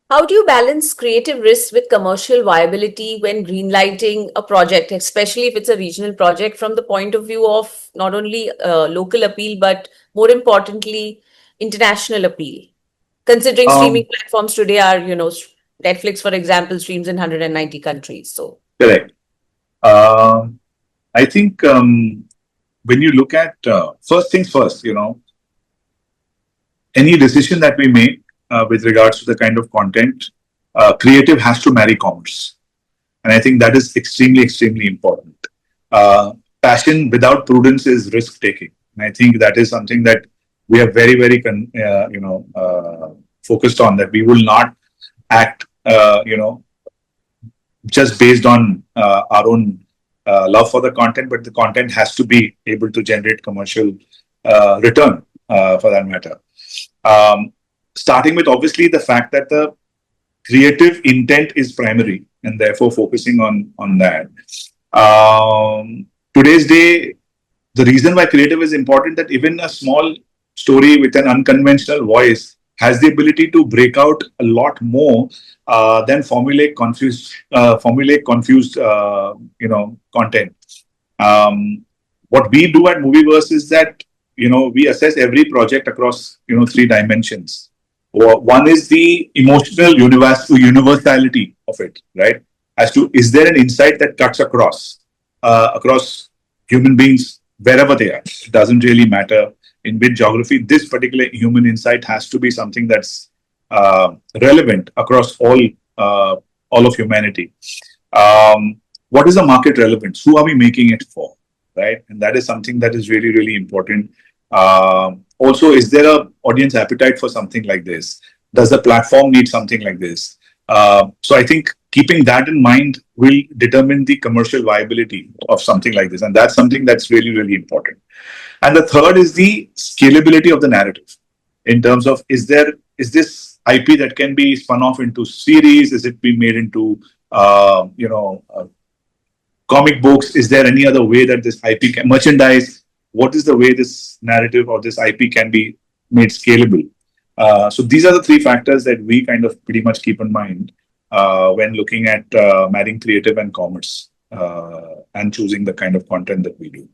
How do you balance creative risks with commercial viability when greenlighting a project, especially if it's a regional project, from the point of view of not only local appeal, but more importantly, international appeal? Considering streaming Um, platforms today are, Netflix, for example, streams in 190 countries. So, Correct. Um, I think when you look at first things first, any decision that we make with regards to the kind of content, creative has to marry commerce. And I think that is extremely, extremely important. Passion without prudence is risk taking. And I think that is something that we are very, very, focused on, that we will not act, just based on our own love for the content, but the content has to be able to generate commercial return for that matter. Um, Starting with obviously the fact that the creative intent is primary and therefore focusing on that. Today's day, the reason why creative is important, that even a small story with an unconventional voice has the ability to break out a lot more than formulate confused content. What we do at Movieverse is that we assess every project across three dimensions. One is the emotional universality of it, right? As to, is there an insight that cuts across human beings wherever they are? It doesn't really matter in which geography. This particular human insight has to be something that's relevant across all of humanity. What is the market relevance? Who are we making it for? Right, and that is something that is really, really important. Also, is there a audience appetite for something like this? Does the platform need something like this? So I think keeping that in mind will determine the commercial viability of something like this, and that's something that's really, really important. And the third is the scalability of the narrative, in terms of, is this IP that can be spun off into series? Is it being made into comic books? Is there any other way that this IP can merchandise? What is the way this narrative or this IP can be made scalable? So these are the three factors that we kind of pretty much keep in mind when looking at marrying creative and commerce and choosing the kind of content that we do.